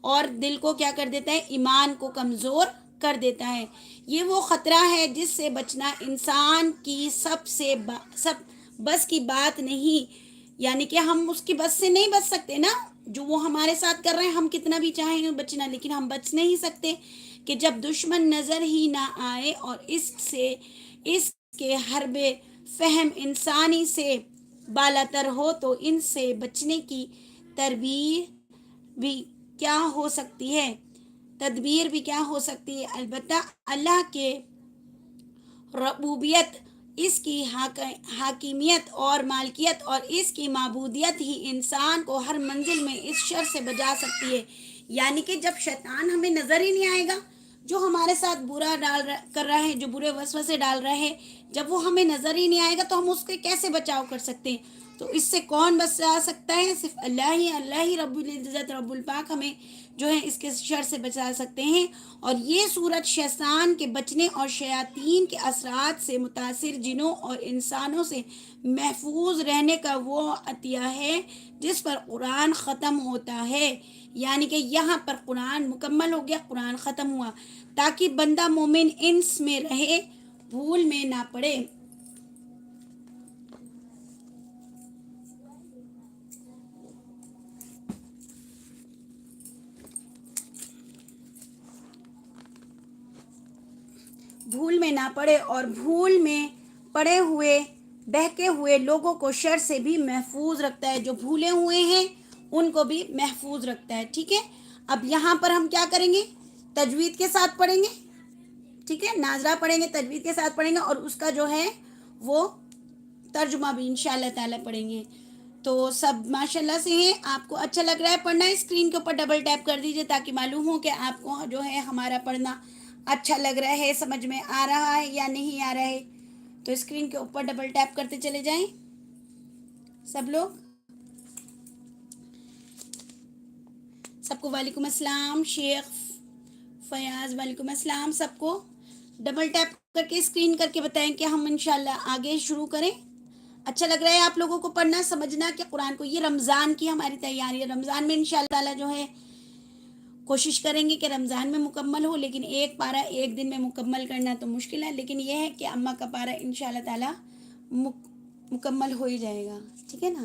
اور دل کو کیا کر دیتا ہے؟ ایمان کو کمزور کر دیتا ہے۔ یہ وہ خطرہ ہے جس سے بچنا انسان کی سب بس کی بات نہیں، یعنی کہ ہم اس کی بس سے نہیں بچ سکتے نا، جو وہ ہمارے ساتھ کر رہے ہیں ہم کتنا بھی چاہیں بچنا لیکن ہم بچ نہیں سکتے، کہ جب دشمن نظر ہی نہ آئے اور اس کے حرب فہم انسانی سے بالاتر ہو تو ان سے بچنے کی تدبیر بھی کیا ہو سکتی ہے؟ البتہ اللہ کے ربوبیت، اس کی حاکمیت اور مالکیت اور اس کی معبودیت ہی انسان کو ہر منزل میں اس شر سے بچا سکتی ہے۔ یعنی کہ جب شیطان ہمیں نظر ہی نہیں آئے گا، جو ہمارے ساتھ برا کر رہا ہے، جو برے وسوسے ڈال رہے ہیں، جب وہ ہمیں نظر ہی نہیں آئے گا تو ہم اس کے کیسے بچاؤ کر سکتے ہیں؟ تو اس سے کون بچا سکتا ہے؟ صرف اللہ ہی رب العزت رب الپاک ہمیں جو ہے اس کے شر سے بچا سکتے ہیں۔ اور یہ صورت شیطان کے بچنے اور شیاطین کے اثرات سے متاثر جنوں اور انسانوں سے محفوظ رہنے کا وہ عطیہ ہے جس پر قرآن ختم ہوتا ہے۔ یعنی کہ یہاں پر قرآن مکمل ہو گیا، قرآن ختم ہوا، تاکہ بندہ مومن انس میں رہے، بھول میں نہ پڑے۔ اور بھول میں پڑے ہوئے بہکے ہوئے لوگوں کو شر سے بھی محفوظ رکھتا ہے، جو بھولے ہوئے ہیں ان کو بھی محفوظ رکھتا ہے۔ ٹھیک ہے، اب یہاں پر ہم کیا کریں گے؟ تجوید کے ساتھ پڑھیں گے، ٹھیک ہے، ناظرہ پڑھیں گے، تجوید کے ساتھ پڑھیں گے، اور اس کا جو ہے وہ ترجمہ بھی انشاءاللہ تعالی پڑھیں گے۔ تو سب ماشاءاللہ سے ہیں، آپ کو اچھا لگ رہا ہے پڑھنا؟ اسکرین کے اوپر ڈبل ٹیپ کر دیجئے تاکہ معلوم ہو کہ آپ کو جو ہے ہمارا پڑھنا اچھا لگ رہا ہے، سمجھ میں آ رہا ہے یا نہیں آ رہا ہے۔ تو اسکرین کے اوپر ڈبل ٹیپ کرتے چلے جائیں سب لوگ۔ سب کو وعلیکم السلام، شیخ فیاض وعلیکم السلام، سب کو ڈبل ٹیپ کر کے اسکرین کر کے بتائیں کہ ہم انشاءاللہ آگے شروع کریں۔ اچھا لگ رہا ہے آپ لوگوں کو پڑھنا سمجھنا کہ قرآن کو؟ یہ رمضان کی ہماری تیاری ہے، رمضان میں انشاءاللہ تعالی جو ہے کوشش کریں گے کہ رمضان میں مکمل ہو، لیکن ایک پارہ ایک دن میں مکمل کرنا تو مشکل ہے، لیکن یہ ہے کہ اماں کا پارہ انشاءاللہ تعالی مکمل ہو ہی جائے گا، ٹھیک ہے نا؟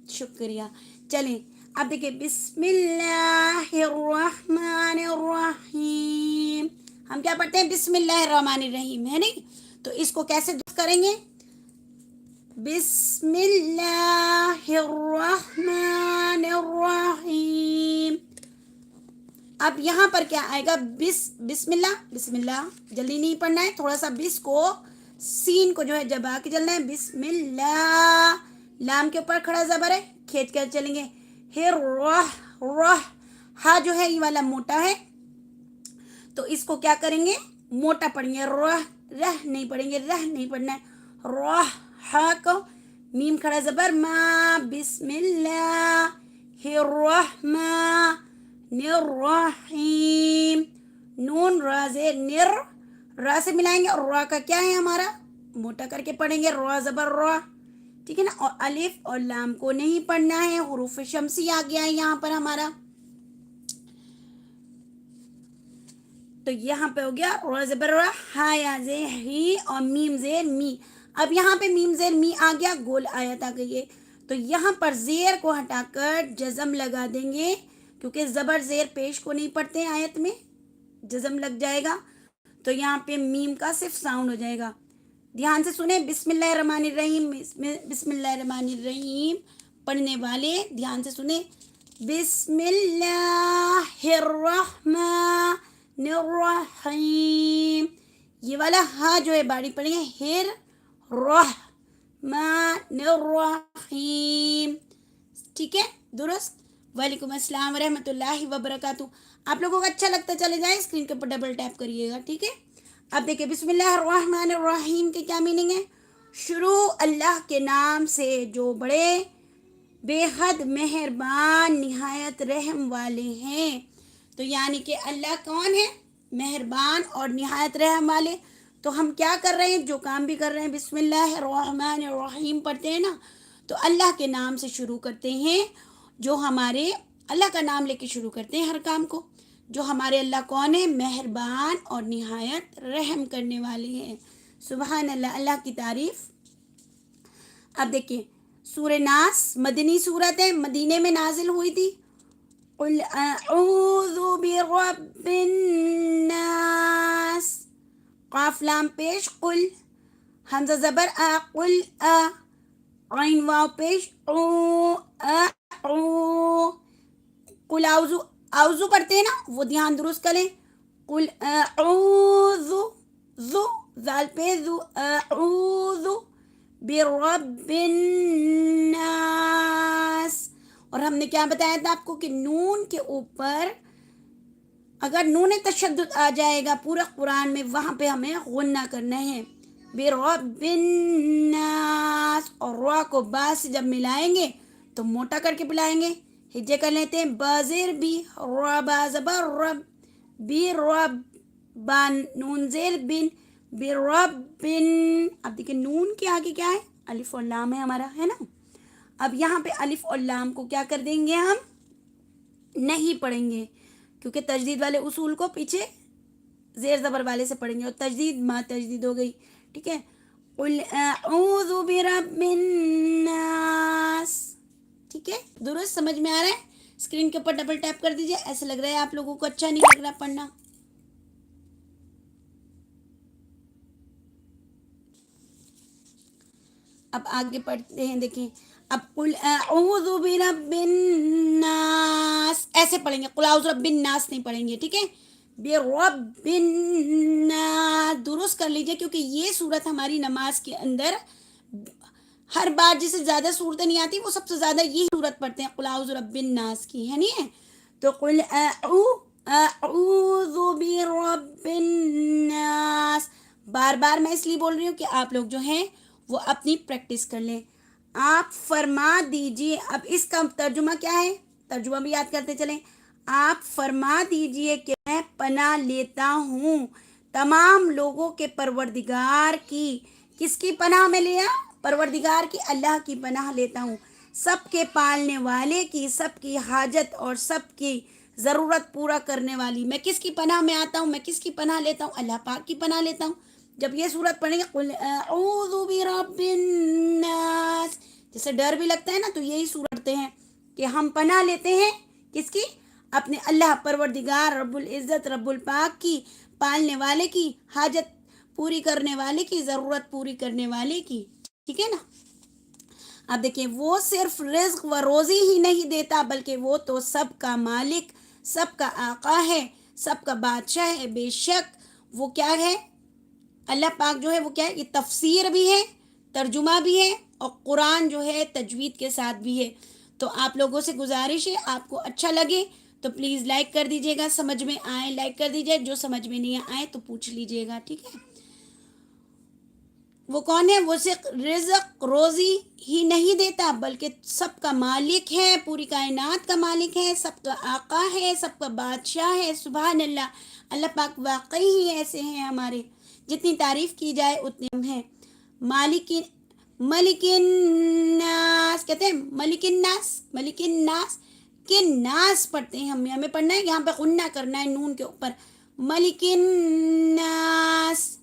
شکریہ۔ چلیں اب دیکھیں، بسم اللہ الرحمن الرحیم، ہم کیا پڑھتے ہیں؟ بسم اللہ الرحمن الرحیم، ہے نہیں؟ تو اس کو کیسے درست کریں گے؟ بسم اللہ الرحمن الرحیم۔ اب یہاں پر کیا آئے گا؟ بسم اللہ جلدی نہیں پڑھنا ہے، تھوڑا سا بس کو سین کو جو ہے جبا کے چلنا ہے۔ بسم اللہ، لام کے اوپر کھڑا زبر ہے، کھینچ کر چلیں گے۔ ہا جو ہے یہ والا موٹا ہے، تو اس کو کیا کریں گے؟ موٹا پڑھیں گے، رہ نہیں پڑھیں گے، رہ نہیں پڑھنا ہے۔ ہا کو میم کھڑا زبر ما، بسم اللہ الرحمن الرحیم، نون رازے نر، را سے ملائیں گے، اور را کا کیا ہے ہمارا؟ موٹا کر کے پڑھیں گے، را زبر را، ٹھیک ہے نا؟ اور الف اور لام کو نہیں پڑھنا ہے، حروف شمسی آ گیا ہے یہاں پر ہمارا، تو یہاں پہ ہو گیا را زبر را، ہا یا زے ہی، اور میم زیر می۔ اب یہاں پہ میم زیر می آ گیا، گول آیت آ گئی ہے، تو یہاں پر زیر کو ہٹا کر جزم لگا دیں گے، کیونکہ زبر زیر پیش کو نہیں پڑھتے ہیں آیت میں، جزم لگ جائے گا، تو یہاں پہ میم کا صرف ساؤنڈ ہو جائے گا۔ دھیان سے سنیں، بسم اللہ الرحمن الرحیم، بسم اللہ الرحمن الرحیم، پڑھنے والے دھیان سے سنیں، بسم اللہ الرحمن الرحیم، یہ والا ہا جو ہے باریک پڑھیں گے، رحمن الرحیم، ٹھیک ہے؟ درست۔ وعلیکم السلام ورحمۃ اللہ وبرکاتہ۔ آپ لوگوں کو اچھا لگتا چلے جائیں، اسکرین کے اوپر ڈبل ٹیپ کریے گا، ٹھیک ہے؟ اب دیکھیں، بسم اللہ الرحمن الرحیم کے کیا میننگ ہے؟ شروع اللہ کے نام سے جو بڑے بے حد مہربان نہایت رحم والے ہیں۔ تو یعنی کہ اللہ کون ہے؟ مہربان اور نہایت رحم والے۔ تو ہم کیا کر رہے ہیں؟ جو کام بھی کر رہے ہیں، بسم اللہ الرحمن الرحیم پڑھتے ہیں نا، تو اللہ کے نام سے شروع کرتے ہیں جو ہمارے اللہ کا نام لے کے شروع کرتے ہیں ہر کام کو. جو ہمارے اللہ کون ہے؟ مہربان اور نہایت رحم کرنے والے ہیں. سبحان اللہ، اللہ کی تعریف. اب دیکھیں سورہ ناس مدنی صورت ہے، مدینے میں نازل ہوئی تھی. قل اعوذ برب الناس، قاف لام پیش قل، حمزہ زبر آ، قل آ، عین واو پیش او، او. قل اعوذ، اعوذ پڑھتے ہیں نا، وہ دھیان درست کریں. قل اعوذ، ذو ذال پہ ذو، اعوذ برب الناس. اور ہم نے کیا بتایا تھا آپ کو کہ نون کے اوپر اگر نون تشدد آ جائے گا پورا قرآن میں، وہاں پہ ہمیں غنہ کرنا ہے. برب الناس، اور را کو با سے جب ملائیں گے تو موٹا کر کے بلائیں گے. ہجے کر لیتے ہیں بازر بھی، را با زبر رب، بی رب، با نون زیر بن، برب بن. اب دیکھیں نون کے آگے کیا ہے؟ الف اور لام ہے ہمارا، ہے نا. اب یہاں پہ الف اور لام کو کیا کر دیں گے؟ ہم نہیں پڑھیں گے، کیونکہ تجدید والے اصول کو پیچھے زیر زبر والے سے پڑھیں گے، اور تجدید ما تجدید ہو گئی. ٹھیک ہے. قل اعوذ برب الناس. ٹھیک ہے، درست سمجھ میں آ رہا ہے؟ اسکرین کے اوپر ڈبل ٹیپ کر دیجئے. ایسا لگ رہا ہے آپ لوگوں کو اچھا نہیں لگ رہا پڑھنا. اب آگے پڑھتے ہیں. دیکھیں اب قل اعوذ برب الناس ایسے پڑھیں گے، قل اعوذ برب الناس نہیں پڑھیں گے. ٹھیک ہے، برب الناس درست کر لیجئے، کیونکہ یہ صورت ہماری نماز کے اندر ہر بار جسے زیادہ صورتیں نہیں آتی وہ سب سے زیادہ یہی صورت پڑھتے ہیں، قل اعوذ برب الناس کی، ہے نہیں ہے؟ تو قل اعوذ برب الناس بار بار میں اس لیے بول رہی ہوں کہ آپ لوگ جو ہیں وہ اپنی پریکٹس کر لیں. آپ فرما دیجئے. اب اس کا ترجمہ کیا ہے؟ ترجمہ بھی یاد کرتے چلیں. آپ فرما دیجئے کہ میں پناہ لیتا ہوں تمام لوگوں کے پروردگار کی. کس کی پناہ میں لیا؟ پروردگار کی، اللہ کی پناہ لیتا ہوں، سب کے پالنے والے کی، سب کی حاجت اور سب کی ضرورت پورا کرنے والی. میں کس کی پناہ میں آتا ہوں؟ میں کس کی پناہ لیتا ہوں؟ اللہ پاک کی پناہ لیتا ہوں. جب یہ صورت پڑھیں گے قل اعوذ برب الناس، جیسے ڈر بھی لگتا ہے نا، تو یہی صورت پڑھتے ہیں کہ ہم پناہ لیتے ہیں کس کی؟ اپنے اللہ پروردگار رب العزت رب الپاک کی، پالنے والے کی، حاجت پوری کرنے والے کی، ضرورت پوری کرنے والے کی. ٹھیک ہے نا. اب دیکھیں وہ صرف رزق و روزی ہی نہیں دیتا، بلکہ وہ تو سب کا مالک، سب کا آقا ہے، سب کا بادشاہ ہے. بے شک وہ کیا ہے؟ اللہ پاک جو ہے وہ کیا ہے؟ یہ تفسیر بھی ہے، ترجمہ بھی ہے، اور قرآن جو ہے تجوید کے ساتھ بھی ہے. تو آپ لوگوں سے گزارش ہے، آپ کو اچھا لگے تو پلیز لائک کر دیجیے گا. سمجھ میں آئے لائک کر دیجیے، جو سمجھ میں نہیں آئے تو پوچھ لیجیے گا. ٹھیک ہے. وہ کون ہے؟ وہ صرف رزق روزی ہی نہیں دیتا بلکہ سب کا مالک ہے، پوری کائنات کا مالک ہے، سب کا آقا ہے، سب کا بادشاہ ہے. سبحان اللہ. اللہ پاک واقعی ہی ایسے ہیں ہمارے، جتنی تعریف کی جائے اتنے کم ہے. ملک الناس کہتے ہیں، ملک الناس، ملک الناس کے ناس پڑھتے ہیں. ہمیں پڑھنا ہے، یہاں پہ غنہ کرنا ہے نون کے اوپر. ملک الناس،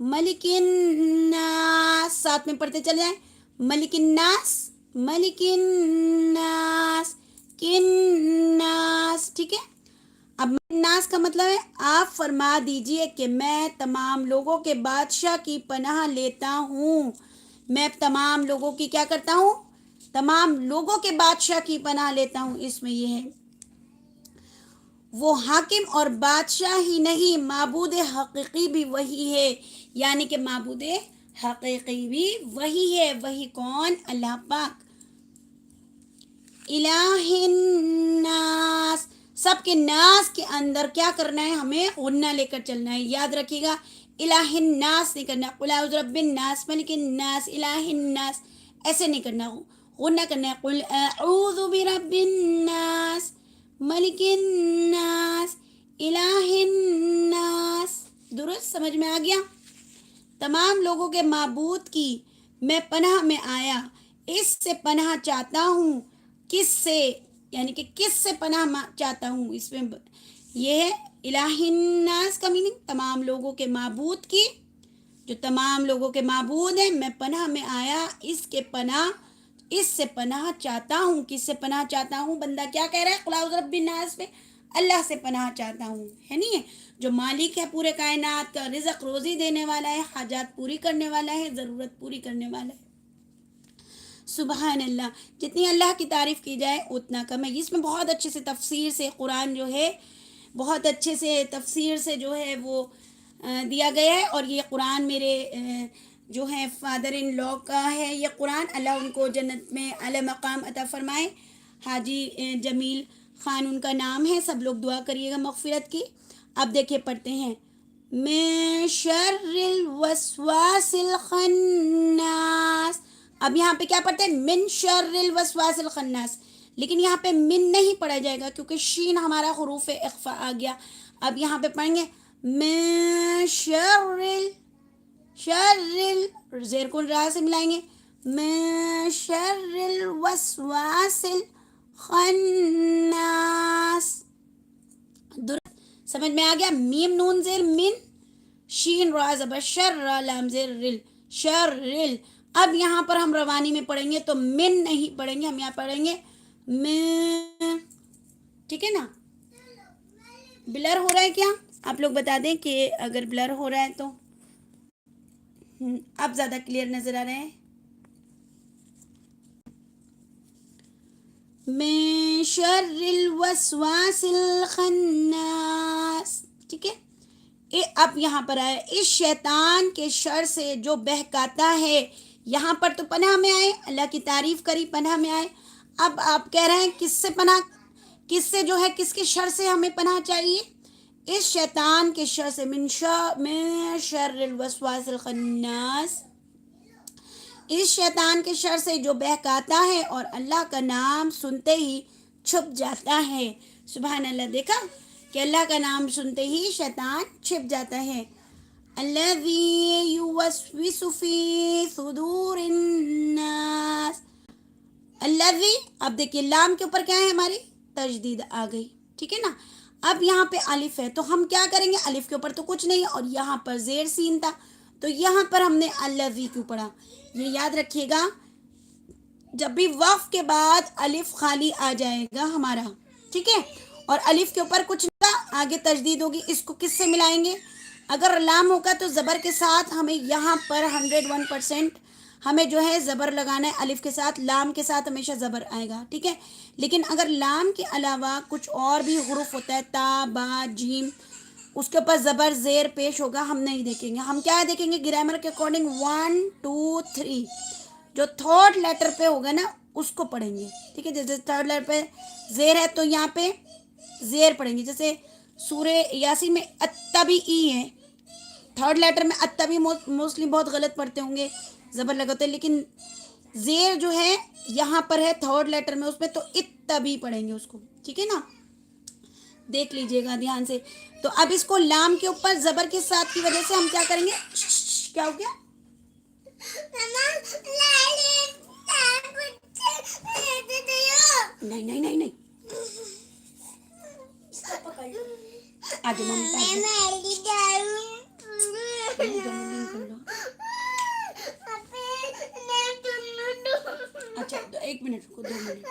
ملک الناس ساتھ میں پڑھتے چل جائیں. ملک الناس، ملک الناس، کناس. ٹھیک ہے. اب الناس کا مطلب ہے آپ فرما دیجئے کہ میں تمام لوگوں کے بادشاہ کی پناہ لیتا ہوں. میں تمام لوگوں کی کیا کرتا ہوں؟ تمام لوگوں کے بادشاہ کی پناہ لیتا ہوں. اس میں یہ ہے وہ حاکم اور بادشاہ ہی نہیں، معبود حقیقی بھی وہی ہے. یعنی کہ معبود حقیقی بھی وہی ہے. وہی کون؟ اللہ پاک. الہ الناس، سب کے ناس کے اندر کیا کرنا ہے؟ ہمیں غنہ لے کر چلنا ہے. یاد رکھیے گا، الہ الناس نہیں کرنا. قل اعوذ برب الناس، ملک الناس، الہ الناس ایسے نہیں کرنا. غنہ کرنا ہے. قل اعوذ برب الناس، ملک الناس، الہ الناس. درست سمجھ میں آ گیا؟ تمام لوگوں کے معبود کی میں پناہ میں آیا. اس سے پناہ چاہتا ہوں. کس سے؟ یعنی کہ کس سے پناہ چاہتا ہوں، اس میں یہ ہے الہ الناس کا میننگ تمام لوگوں کے معبود کی، جو تمام لوگوں کے معبود ہیں، میں پناہ میں آیا اس سے پناہ چاہتا ہوں. کس سے پناہ چاہتا ہوں؟ بندہ کیا کہہ رہا ہے؟ قل اعوذ برب الناس میں اللہ سے پناہ چاہتا ہوں، ہے نہیں ہے؟ جو مالک ہے پورے کائنات کا، رزق روزی دینے والا ہے، حاجات پوری کرنے والا ہے، ضرورت پوری کرنے والا ہے. سبحان اللہ. جتنی اللہ کی تعریف کی جائے اتنا کم ہے. اس میں بہت اچھے سے تفسیر سے قرآن جو ہے، بہت اچھے سے تفسیر سے جو ہے وہ دیا گیا ہے. اور یہ قرآن میرے جو ہے فادر ان لا کا ہے. یہ قرآن اللہ ان کو جنت میں اعلی مقام عطا فرمائے. حاجی جمیل خان ان کا نام ہے. سب لوگ دعا کریے گا مغفرت کی. اب دیکھیں پڑھتے ہیں. من شر الوسواس الخناس. اب یہاں پہ کیا پڑھتے ہیں؟ من شر الوسواس الخناس. لیکن یہاں پہ من نہیں پڑھا جائے گا کیونکہ شین ہمارا حروف اخفاء آ گیا. اب یہاں پہ پڑھیں گے من شر زیر کو را سے ملائیں گے. من شر الوسواس الخناس. سمجھ میں آ گیا؟ میم نون زیر من، شین را زبر شر، را لام زیر رل، شر رل. اب یہاں پر ہم روانی میں پڑھیں گے تو من نہیں پڑھیں گے، ہم یہاں پڑھیں گے من. ٹھیک ہے نا؟ بلر ہو رہا ہے کیا؟ آپ لوگ بتا دیں کہ اگر بلر ہو رہا ہے تو. اب زیادہ کلیئر نظر آ رہے ہیں. من شر الوسواس الخناس. ٹھیک ہے. اب یہاں پر آئے اس شیطان کے شر سے جو بہکاتا ہے. یہاں پر تو پناہ میں آئے، اللہ کی تعریف کری، پناہ میں آئے. اب آپ کہہ رہے ہیں کس سے پناہ، کس سے جو ہے کس کے شر سے ہمیں پناہ چاہیے؟ اس شیطان کے شر سے. من شر الوسواس الخناس. اس شیطان کے شر سے جو بہکاتا ہے اور اللہ کا نام سنتے ہی چھپ جاتا ہے. سبحان اللہ. دیکھا کہ اللہ کا نام سنتے ہی شیطان چھپ جاتا ہے. الذی یوسوس فی صدور الناس. الذی. اب دیکھیے لام کے اوپر کیا ہے؟ ہماری تجدید آ گئی. ٹھیک ہے نا؟ اب یہاں پہ الف ہے تو ہم کیا کریں گے؟ الف کے اوپر تو کچھ نہیں، اور یہاں پر زیر سین تھا تو یہاں پر ہم نے الذی کیوں پڑھا؟ یہ یاد رکھیے گا، جب بھی وقف کے بعد الف خالی آ جائے گا ہمارا، ٹھیک ہے، اور الف کے اوپر کچھ نہیں، آگے تجدید ہوگی، اس کو کس سے ملائیں گے؟ اگر لام ہوگا تو زبر کے ساتھ ہمیں یہاں پر 101% ہمیں جو ہے زبر لگانا ہے. الف کے ساتھ، لام کے ساتھ ہمیشہ زبر آئے گا. ٹھیک ہے. لیکن اگر لام کے علاوہ کچھ اور بھی حروف ہوتا ہے، تا، با، جیم، اس کے اوپر زبر زیر پیش ہوگا، ہم نہیں دیکھیں گے. ہم کیا دیکھیں گے؟ گرامر کے اکارڈنگ 1 2 3 جو تھرڈ لیٹر پہ ہوگا نا اس کو پڑھیں گے. ٹھیک ہے. جیسے تھرڈ لیٹر پہ زیر ہے تو یہاں پہ زیر پڑھیں گے. جیسے سورہ یاسین میں اتبی ای ہے، تھرڈ لیٹر میں اتبی موسٹلی بہت غلط پڑھتے ہوں گے، زبر لگاتے ہیں، لیکن زیر جو ہے یہاں پر ہے تھرڈ لیٹر میں، اس میں تو اتبی پڑھیں گے اس کو. ٹھیک ہے نا؟ دیکھ لیجئے گا دھیان سے. تو اب اس کو لام کے اوپر زبر کے ساتھ کی وجہ سے ہم کیا کریں گے؟ کیا ہو گیا؟ نہیں نہیں نہیں نہیں، آج اچھا 1 منٹ کو 2 منٹ.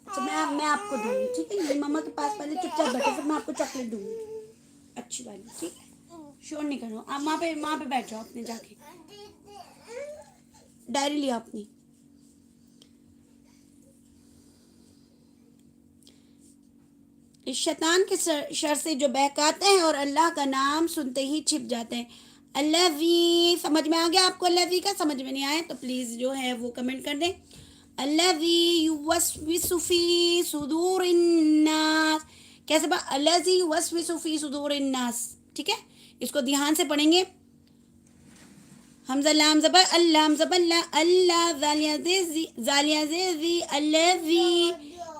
اچھا میں آپ کو دوں گی. ٹھیک ہے. یہ ماما کے پاس پہلے چپ چاپ بیٹھے، پھر میں آپ کو چاکلیٹ دوں گی اچھی والی. ٹھیک ہے. شور نہیں کرو. آپ وہاں پہ بیٹھ جاؤ اپنے، جا کے ڈائری لیا اپنی. اس شیطان کے شر سے جو بہکاتے ہیں اور اللہ کا نام سنتے ہی چھپ جاتے ہیں. الذی. سمجھ میں آ گیا آپ کو؟ الذی کا سمجھ میں نہیں آیا تو پلیز جو ہے وہ کمنٹ کر دیں. الذی یوسوس فی صدور الناس. کیسے بات؟ الذی یوسوس فی صدور الناس. ٹھیک ہے. اس کو دھیان سے پڑھیں گے. حمزہ لام زبر اللام زبر اللہ زالیہ زی الذی،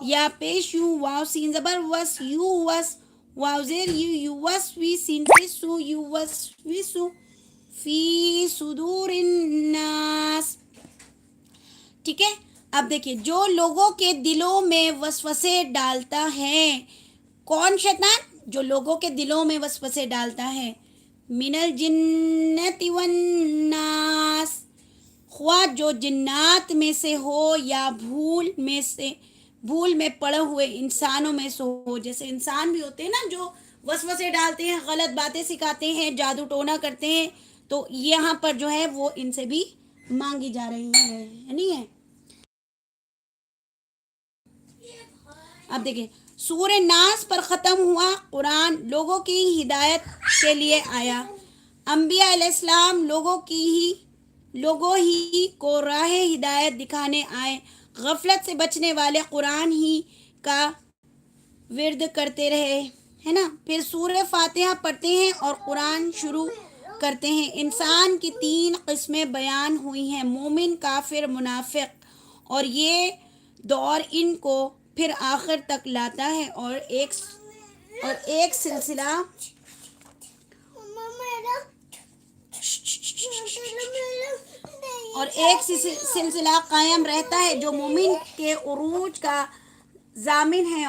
یا پیش یو، واو سین زبر وس، یو وس، واو زیر یو، یو وس وی، سین پیش سو، یو وس وی سو فی صدور الناس. ٹھیک ہے. اب دیکھیے جو لوگوں کے دلوں میں وسوسے ڈالتا ہے. کون شیطان؟ جو لوگوں کے دلوں میں وسوسے ڈالتا ہے. من الجنت والناس، خواہ جو جنات میں سے ہو یا بھول میں پڑے ہوئے انسانوں میں سے ہو. جیسے انسان بھی ہوتے ہیں نا جو وسوسے ڈالتے ہیں، غلط باتیں سکھاتے ہیں، جادو ٹونا کرتے ہیں، تو یہاں پر جو ہے وہ ان سے بھی مانگی جا رہی ہے، نہیں ہے. اب دیکھیں سورہ ناس پر ختم ہوا قرآن لوگوں کی ہدایت کے لیے آیا. انبیاء علیہ السلام لوگوں ہی کو راہ ہدایت دکھانے آئے. غفلت سے بچنے والے قرآن ہی کا ورد کرتے رہے، ہے نا. پھر سورہ فاتحہ پڑھتے ہیں اور قرآن شروع کرتے ہیں. انسان کی 3 قسمیں بیان ہوئی ہیں: مومن، کافر، منافق. اور یہ دور ان کو پھر آخر تک لاتا ہے اور ایک سلسلہ قائم رہتا ہے جو مومن کے عروج کا ضامن ہے،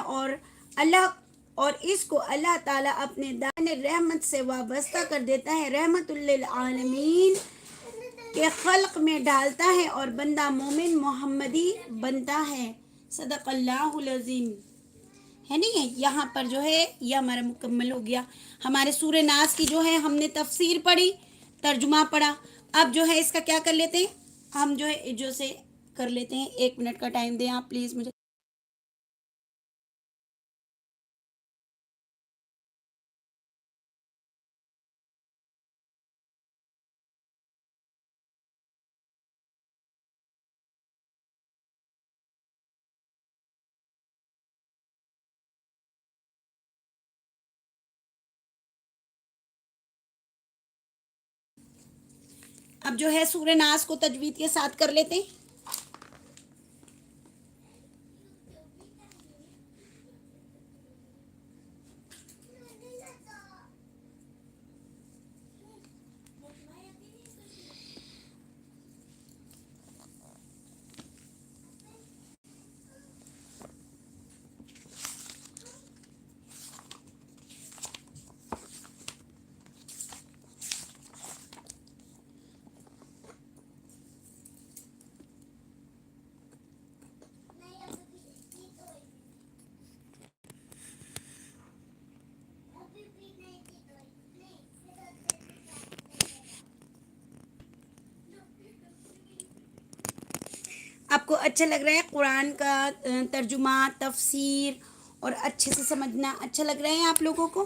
اور اس کو اللہ تعالیٰ اپنے دائن رحمت سے وابستہ کر دیتا ہے، رحمت للعالمین کے خلق میں ڈالتا ہے اور بندہ مومن محمدی بنتا ہے. صدق اللہ العظیم. ہے نہیں ہے. یہاں پر جو ہے یہ ہمارا مکمل ہو گیا. ہمارے سورہ ناس کی جو ہے ہم نے تفسیر پڑھی، ترجمہ پڑھا. اب جو ہے اس کا کیا کر لیتے ہیں، ہم جو ہے جو سے کر لیتے ہیں. 1 منٹ کا ٹائم دیں آپ پلیز مجھے. اب جو ہے سورہ ناس کو تجوید کے ساتھ کر لیتے ہیں. آپ کو اچھا لگ رہا ہے قرآن کا ترجمہ، تفسیر اور اچھے سے سمجھنا اچھا لگ رہا ہے آپ لوگوں کو؟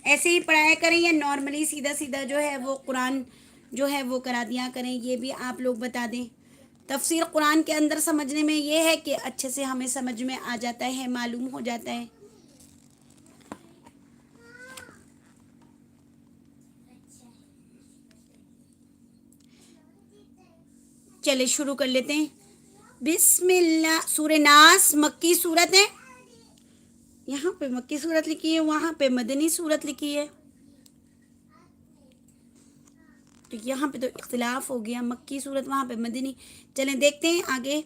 ایسے ہی پڑھایا کریں یا نارملی سیدھا سیدھا جو ہے وہ قرآن جو ہے وہ کرا دیا کریں؟ یہ بھی آپ لوگ بتا دیں. تفسیر قرآن کے اندر سمجھنے میں یہ ہے کہ اچھے سے ہمیں سمجھ میں آ جاتا ہے، معلوم ہو جاتا ہے. چلے شروع کر لیتے ہیں. بسم اللہ. سورہ ناس مکی صورت ہے. یہاں پہ مکی صورت لکھی ہے، وہاں پہ مدنی صورت لکھی ہے، تو یہاں پہ تو اختلاف ہو گیا. مکی صورت وہاں پہ مدنی. چلیں دیکھتے ہیں آگے.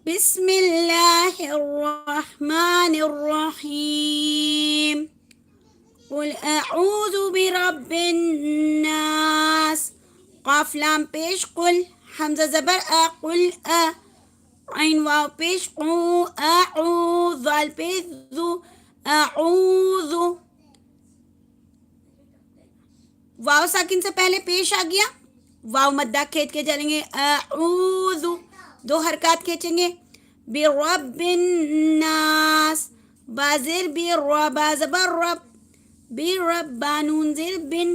بسم اللہ الرحمن الرحیم. قل اعوذ برب الناس. قاف لام پیش قل، حمزہ زبر قل عین واو پیش قو، اعوذ ذال پیش ذو، اعوذ. واو ساکن سے پہلے پیش آ گیا، واو مدہ کھینچ کے چلیں گے. اعوذ 2 حرکات کھینچیں گے. برب الناس، بازر بازبر رب، برب بانون زر بن،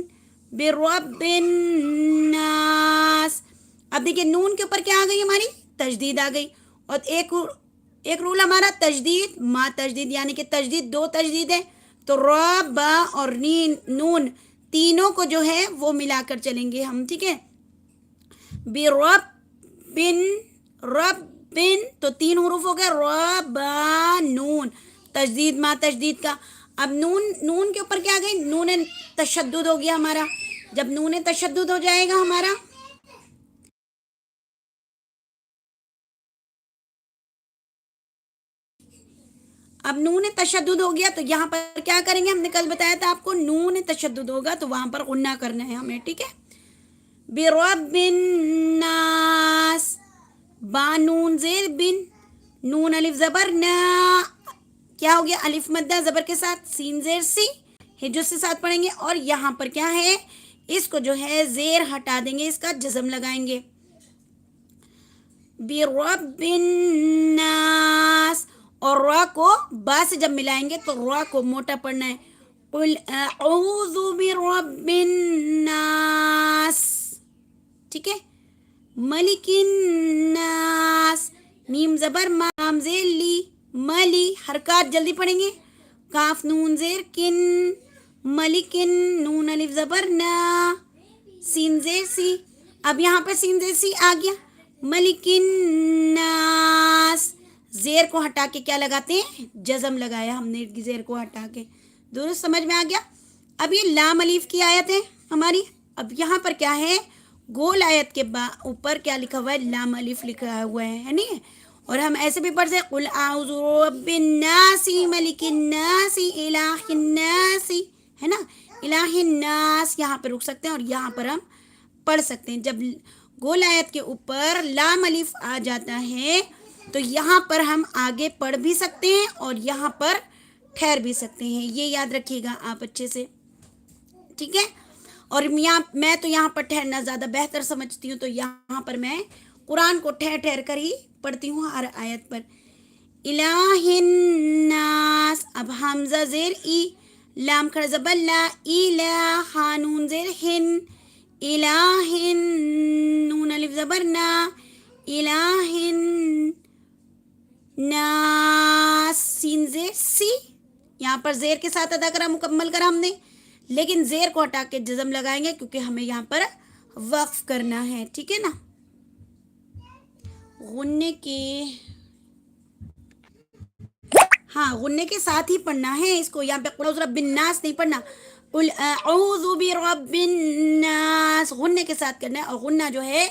برب الناس. اب دیکھیں نون کے اوپر کیا آ گئی ہماری؟ تجدید آ گئی. اور ایک رول ہمارا تجدید ما تجدید، یعنی کہ تجدید 2 تجدید ہے، تو را با اور نون تینوں کو جو ہے وہ ملا کر چلیں گے ہم. ٹھیک ہے. برب بن، رب بن تو 3 حروف ہو گئے، را با نون، تجدید ما تجدید کا. اب نون کے اوپر کیا گئی؟ نون تشدد ہو گیا ہمارا. جب نون تشدد ہو جائے گا ہمارا اب نون تشدد ہو گیا تو یہاں پر کیا کریں گے؟ ہم نے کل بتایا تھا آپ کو نون تشدد ہوگا تو وہاں پر غنہ کرنا ہے ہمیں، ٹھیک ہے. برب الناس، با نون زیر بن، نون الف زبر نا، کیا ہو گیا؟ الف مدہ زبر کے ساتھ، سین زیر سی، ہجو سے ساتھ پڑھیں گے. اور یہاں پر کیا ہے؟ اس کو جو ہے زیر ہٹا دیں گے، اس کا جزم لگائیں گے. برب الناس، اور را کو با سے جب ملائیں گے تو را کو موٹا پڑھنا ہے. قل اعوذ برب الناس، ٹھیک ہے. ملک الناس، میم زبر مام زیر لی، ملی، حرکات جلدی پڑھیں گے. کاف نون زیر کن، ملکن، نون الف زبر نا، سین زیر سی. اب یہاں پر سین زیر سی آ گیا. ملک الناس، زیر کو ہٹا کے کیا لگاتے ہیں؟ جزم لگایا ہم نے زیر کو ہٹا کے. درست سمجھ میں آ گیا. اب یہ لام الف کی آیت ہے ہماری. اب یہاں پر کیا ہے؟ گول آیت کے اوپر کیا لکھا ہوا ہے؟ لام الف لکھا ہوا ہے نہیں؟ اور ہم ایسے بھی پڑھ سکتے قل اعوذ برب الناس ملک الناس الہ الناس، ہے نا؟ الہ الناس یہاں پہ رک سکتے ہیں اور یہاں پر ہم پڑھ سکتے ہیں. جب گول آیت کے اوپر لام الف آ جاتا ہے تو یہاں پر ہم آگے پڑھ بھی سکتے ہیں اور یہاں پر ٹھہر بھی سکتے ہیں. یہ یاد رکھیے گا آپ اچھے سے، ٹھیک ہے. اور میں تو یہاں پر ٹھہرنا زیادہ بہتر سمجھتی ہوں، تو یہاں پر میں قرآن کو ٹھہر ٹھہر کر ہی پڑھتی ہوں ہر آیت پر. الہ الناس، اب حمزہ زیر ای، لام کھڑا زبر لا، الہ، نون زیر ہن، الہ، نون الف زبر نا، الہ ناس، سین زیر سی. یہاں پر زیر کے ساتھ ادا کرا، مکمل کرا ہم نے، لیکن زیر کو ہٹا کے جزم لگائیں گے کیونکہ ہمیں یہاں پر وقف کرنا ہے، ٹھیک ہے نا. غنے کے، ہاں غنے کے ساتھ ہی پڑھنا ہے اس کو. یہاں پہ قل اعوذ برب الناس نہیں پڑھنا، قل اعوذ برب الناس غنے کے ساتھ کرنا ہے. اور غنہ جو ہے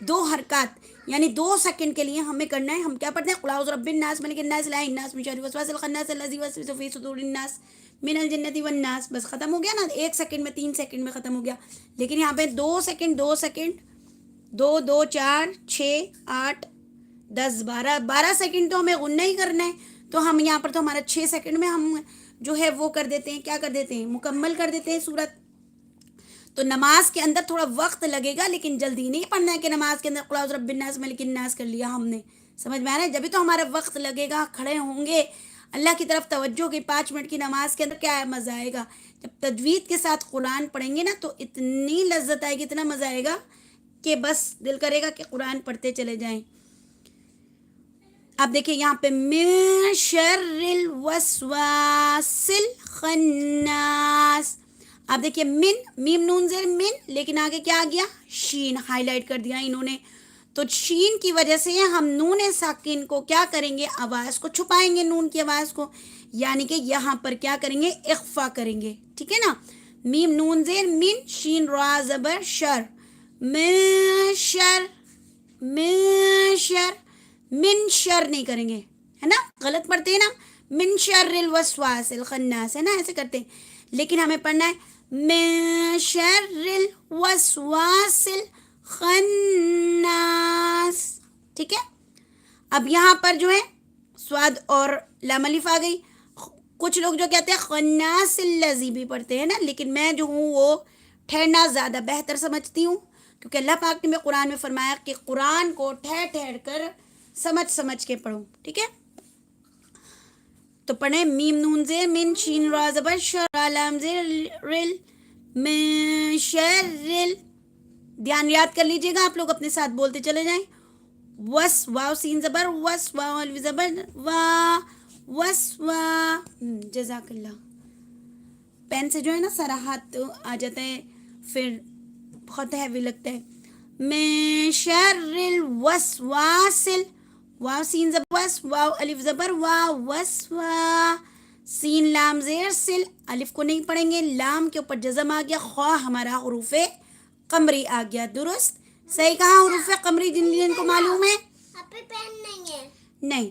2 حرکات یعنی 2 سیکنڈ کے لیے ہمیں کرنا ہے. ہم کیا پڑھتے ہیں؟ قل اعوذ برب الناس ملک الناس الہ الناس من شر الوسواس الخناس الذی یوسوس فی صدور الناس من الجنۃ والناس. بس ختم ہو گیا نا. 1 سیکنڈ میں 3 سیکنڈ میں ختم ہو گیا. لیکن یہاں پہ 2 سیکنڈ 2 سیکنڈ 2 2 4 6 8 10 12 سیکنڈ تو ہمیں غنہ ہی کرنا ہے. تو ہم یہاں پر تو ہمارا 6 سیکنڈ میں ہم جو ہے وہ کر دیتے ہیں، کیا کر دیتے ہیں؟ مکمل کر دیتے ہیں سورت. تو نماز کے اندر تھوڑا وقت لگے گا لیکن جلدی نہیں پڑھنا ہے کہ نماز کے اندر قل اعوذ برب الناس ملک الناس کر لیا ہم نے. سمجھ میں آ رہا ہے؟ جبھی تو ہمارا وقت لگے گا، کھڑے ہوں گے اللہ کی طرف توجہ کی. 5 منٹ کی نماز کے اندر کیا ہے؟ مزہ آئے گا. جب تجوید کے ساتھ قرآن پڑھیں گے نا تو اتنی لذت آئے گی، اتنا مزہ آئے گا کہ بس دل کرے گا کہ قرآن پڑھتے چلے جائیں. اب دیکھیں یہاں پہ من شر الوسواس الخناس. اب دیکھیں من، میم نون زیر من، لیکن آگے کیا آ گیا؟ شین ہائی لائٹ کر دیا انہوں نے. تو شین کی وجہ سے ہم نون ساکن کو کیا کریں گے؟ آواز کو چھپائیں گے، نون کی آواز کو. یعنی کہ یہاں پر کیا کریں گے؟ اخفا کریں گے، ٹھیک ہے نا. میم نون زیر من، شین را زبر شر، من شر، من شر، من شر نہیں کریں گے، ہے نا. غلط پڑھتے ہیں نا، من شر الوسواس الخناس، ہے نا، ایسے کرتے ہیں. لیکن ہمیں پڑھنا ہے من شر الوسواس الخناس، ٹھیک ہے. اب یہاں پر جو ہے سواد اور لام الف آ گئی. کچھ لوگ جو کہتے ہیں خناس الذی بھی پڑھتے ہیں نا، لیکن میں جو ہوں وہ ٹھہرنا زیادہ بہتر سمجھتی ہوں کیونکہ اللہ پاک نے قرآن میں فرمایا کہ قرآن کو ٹھہر ٹھہر کر سمجھ سمجھ کے پڑھو، ٹھیک ہے. تو پڑھیں میم نون زیر من، شین را زبر شر، لام زیر رل، من شر رل. دھیان یاد کر لیجئے گا، آپ لوگ اپنے ساتھ بولتے چلے جائیں. وس، واو سین زبر وس، واو الف زبر وا، وس وا. جزاک اللہ. پین سے جو ہے نا سارا ہاتھ آ جاتا ہے پھر بہت ہیوی لگتا ہے. من شر الوسواس، واو سین زبر وس، واو الف زبر وا، وس وا. سین لام زیر سل، الف کو نہیں پڑھیں گے، لام کے اوپر جزم آ گیا، خواہ ہمارا حروف قمری آ گیا. درست صحیح کہا. حروف قمری جن کو معلوم ہے؟ پین نہیں ہے. نہیں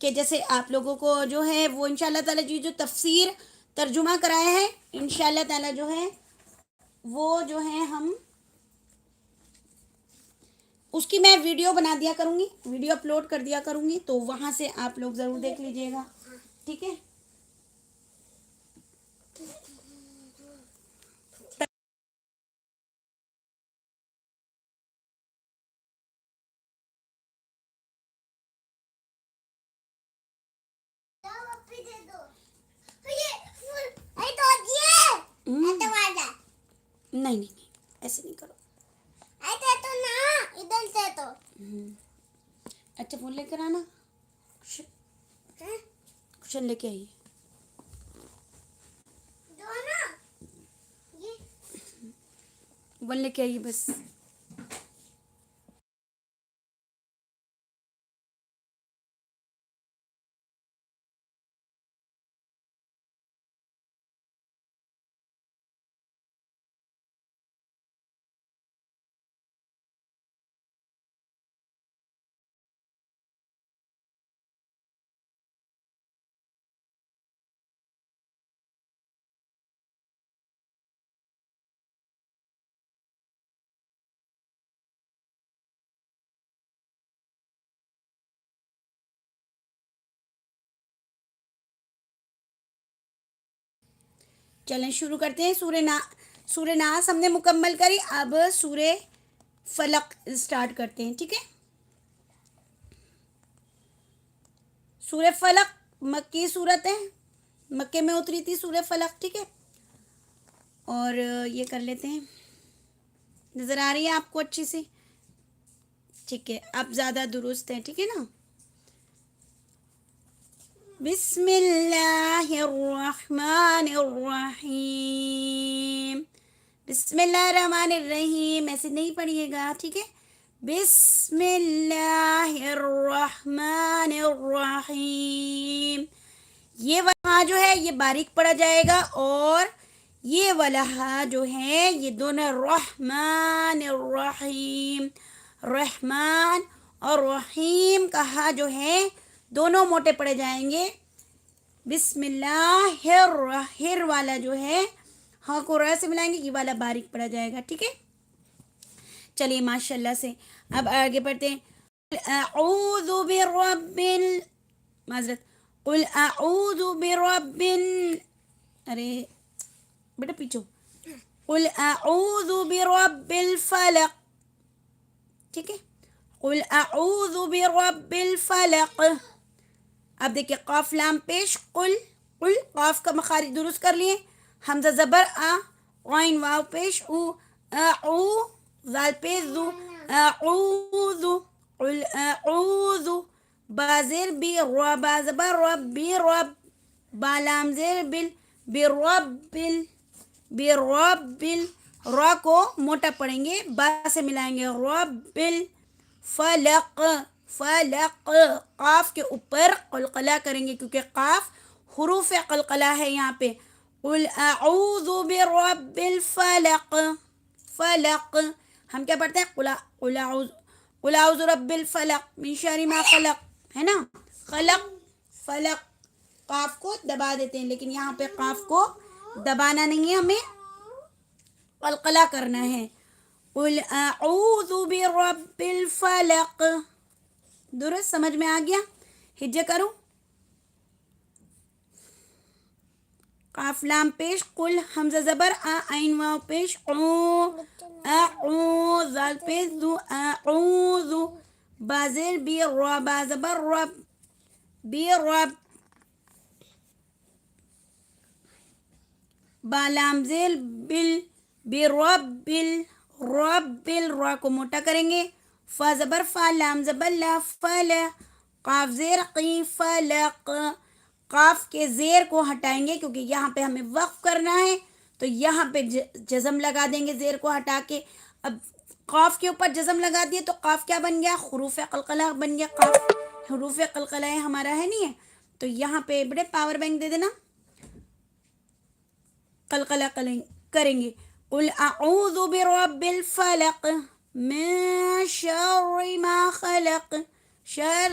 کہ جیسے آپ لوگوں کو جو ہے وہ انشاءاللہ تعالیٰ جی جو تفسیر ترجمہ کرایا ہے انشاءاللہ تعالیٰ جو ہے وہ جو ہے ہم اس کی میں ویڈیو بنا دیا کروں گی، ویڈیو اپلوڈ کر دیا کروں گی، تو وہاں سے آپ لوگ ضرور دیکھ لیجئے گا، ٹھیک ہے۔ نہیں نہیں ایسے نہیں کرو، اچھا فون لے کر آنا، کوشن لے کے آئیے، ون لے کے آئیے بس۔ چلیں شروع کرتے ہیں۔ سورہ ناس ہم نے مکمل کری، اب سورہ فلق اسٹارٹ کرتے ہیں، ٹھیک ہے۔ سورہ فلق مکی صورت ہے، مکے میں اتری تھی سورہ فلق، ٹھیک ہے۔ اور یہ کر لیتے ہیں، نظر آ رہی ہے آپ کو اچھی سی؟ ٹھیک ہے، اب زیادہ درست ہے، ٹھیک ہے نا۔ بسم اللہ الرحمن الرحیم، بسم اللہ الرحمن الرحیم، ایسے نہیں پڑھیے گا، ٹھیک ہے۔ بسم اللہ الرحمن الرحیم، یہ والا جو ہے یہ باریک پڑھا جائے گا، اور یہ والا جو ہے یہ دونوں رحمان الرحیم، رحمان اور رحیم کا جو ہے دونوں موٹے پڑے جائیں گے۔ بسم اللہ ہر والا جو ہے ہاں کو را سے ملائیں گے، یہ والا باریک پڑا جائے گا، ٹھیک ہے۔ چلیے ماشاءاللہ سے اب آگے پڑھتے ہیں۔ اعوذ برب معذرت، قل اعوذ برب ارے بیٹا پیچھو، قل اعوذ برب الفلق، ٹھیک ہے۔ قل اعوذ برب الفلق، اب دیکھیں قاف لام پیش، قل قل قاف کا مخارج درست کر لیے، حمزہ زبر غین واو پیش او، اعو زال پیش زو، اعوذ، قل اعوذ، با زیر بی، را با زبر رب، بی رب، با لام زیر بل، برب، برب، را کو موٹا پڑھیں گے، با سے ملائیں گے، رب الفلق، فلق، قاف کے اوپر قلقلہ کریں گے کیونکہ قاف حروف قلقلہ ہے یہاں پہ۔ قل اعوذ برب الفلق، فلق، ہم کیا پڑھتے ہیں؟ قل اعوذ رب الفلق من شر ما خلق، ہے نا، خلق فلق، قاف کو دبا دیتے ہیں، لیکن یہاں پہ قاف کو دبانا نہیں ہے، ہمیں قلقلہ کرنا ہے۔ قل اعوذ برب الفلق، درست سمجھ میں آ گیا؟ ہجے کروں، قاف لام پیش، قل حمزہ زبر عین واو پیش، اعوذ زال پیش ذو، اعوذ، با زیر بی، را با زبر رب، بی رب، با لام زیر بل، بی رب بل، رب بل، را کو موٹا کریں گے، فا زبر فا، لام زبر لا، فلا، قاف زیر قی، فلق، قاف کے زیر کو ہٹائیں گے کیونکہ یہاں پہ ہمیں وقف کرنا ہے، تو یہاں پہ جزم لگا دیں گے زیر کو ہٹا کے۔ اب قاف کے اوپر جزم لگا دیے تو قاف کیا بن گیا؟ حروف قلقلہ بن گیا، قاف حروف قلقلہ ہمارا ہے نہیں ہے، تو یہاں پہ بڑے پاور بینک دے دینا، قلقلہ کریں گے۔ قل اعوذ برب الفلق من شر ما خلق، شر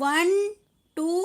1 2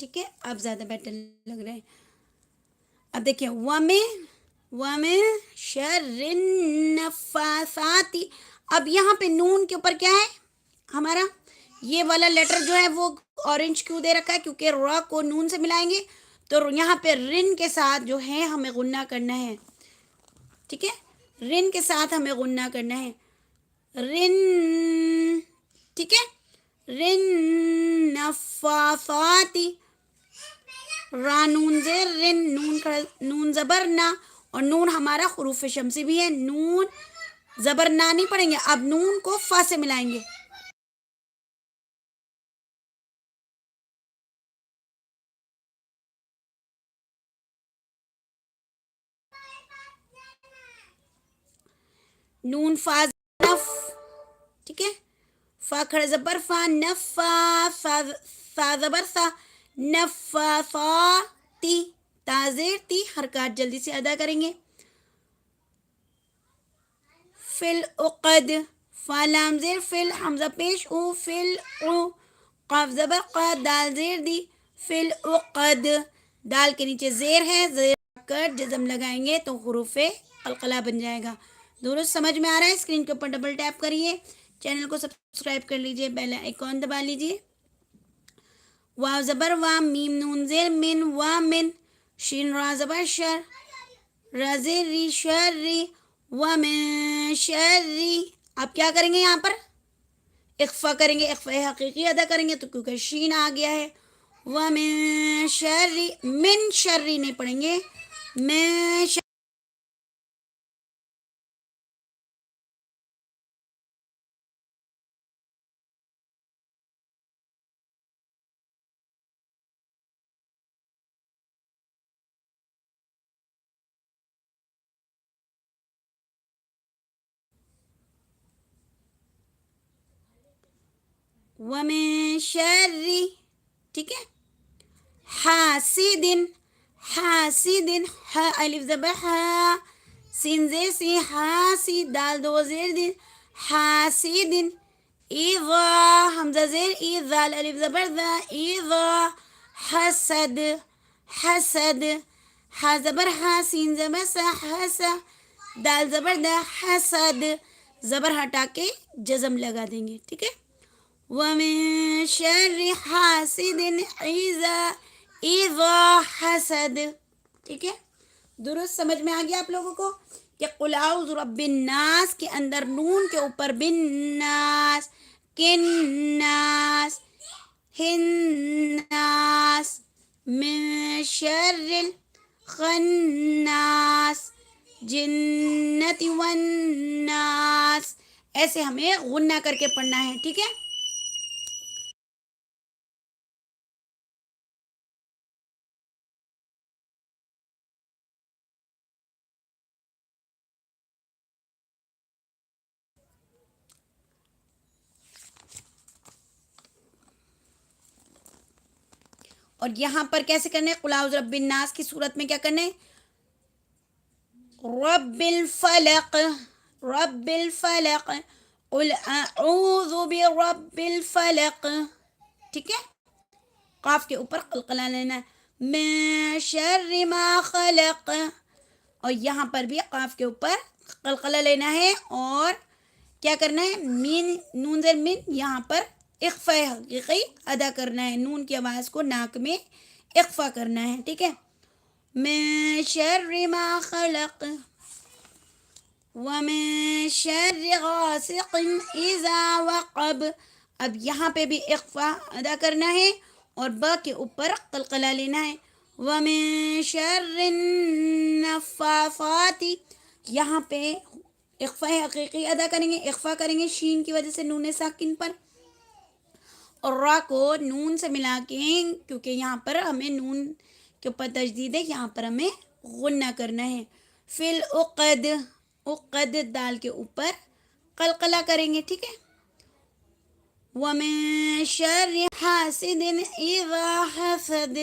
ٹھیک ہے، اب زیادہ بیٹر لگ رہے ہیں. اب دیکھیں وَمِن شَرِّ النَّفَّاثَاتِ. اب یہاں پہ نون کے اوپر کیا ہے ہمارا، یہ والا لیٹر جو ہے وہ اورنج کیوں دے رکھا ہے؟ کیونکہ را کو نون سے ملائیں گے تو یہاں پہ رن کے ساتھ جو ہے ہمیں غنہ کرنا ہے. ٹھیک ہے، رن کے ساتھ ہمیں غنہ کرنا ہے. رن، ٹھیک ہے، رن نفاثاتی، را نون زیر رن، نون زبر نا، اور نون ہمارا حروف شمسی بھی ہے. نون زبر نا نہیں پڑھیں گے، اب نون کو فا سے ملائیں گے. نون فا نف، ٹھیک ہے، فا کھڑا زبر فا، نفا، فا زبر سا، نفا فا تی، تا زیر تی، حرکات جلدی سے ادا کریں گے. فل اقد، فا لام زیر فل، حمزہ پیش او، فل او، قاف زبر قا، دال زیر دی، فل اقد، دال کے نیچے زیر ہے، زیر کر جزم لگائیں گے تو حروف قلقلہ بن جائے گا. درست سمجھ میں آ رہا ہے؟ اسکرین کے اوپر ڈبل ٹیپ کریے، چینل کو سبسکرائب کر لیجئے، بیل آئیکن دبا لیجئے. واو زبر وام، میم نون زیر من، وامن، شین را زبر شر، را زیر ری، شر ری، ومن شر ری. اب کیا کریں گے؟ یہاں پر اخفا کریں گے، اخفا حقیقی ادا کریں گے تو کیونکہ شین آ گیا ہے. ومن شر ری، من شر ری نہیں پڑھیں گے، من شر. ومن شر، ٹھیک ہے، حاسد، حاسد، ح الف زبر ہا، سین زیر سی، حاسد، دال دو زیر دن، حاسد. ایضا، حمزہ زیر ای، ذال الف زبر ذا، ایضا، حسد، حسد، ح زبر ہا، سین زبر سا، حسا، دال زبر دا، حسد، زبر ہٹا کے جزم لگا دیں گے. ٹھیک ہے، ومن شر حاسد اذا حسد. ٹھیک ہے، درست سمجھ میں آ گیا آپ لوگوں کو کہ قل اعوذ برب الناس کے اندر نون کے اوپر بن ناس، کن ناس، ہن ناس، من شر الخناس، جنت والناس، ایسے ہمیں غنہ کر کے پڑھنا ہے. ٹھیک ہے، اور یہاں پر کیسے کرنے؟ قل اعوذ برب الناس کی صورت میں کیا کرنے؟ رب الفلق، رب الفلق، قل اعوذ برب الفلق. ٹھیک ہے، قاف کے اوپر قلقلہ لینا ہے. من شر ما خلق، اور یہاں پر بھی قاف کے اوپر قلقلہ لینا ہے اور کیا کرنا ہے؟ مین نون زیر من، یہاں پر اخفا حقیقی ادا کرنا ہے، نون کی آواز کو ناک میں اخفا کرنا ہے. ٹھیک ہے، من شر ما خلق، ومن شر غاسق اذا وقب. اب یہاں پہ بھی اخفا ادا کرنا ہے اور با کے اوپر قلقلہ لینا ہے. ومن شر النفاثات، یہاں پہ اخفا حقیقی ادا کریں گے، اخفا کریں گے شین کی وجہ سے نون ساکن پر، اور را کو نون سے ملا کے، کیونکہ یہاں پر ہمیں نون کے اوپر تشدید ہے، یہاں پر ہمیں غنہ کرنا ہے. فل اقد، اقد دال کے اوپر قلقلہ کریں گے. ٹھیک ہے، ومن شر حاسد اذا حسد،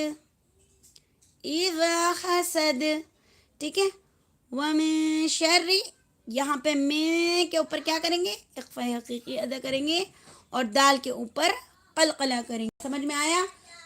اذا حسد. ٹھیک ہے، ومن شر، یہاں پہ میں کے اوپر کیا کریں گے؟ اخفا حقیقی ادا کریں گے اور دال کے اوپر قلقلہ کریں گے. سمجھ میں آیا؟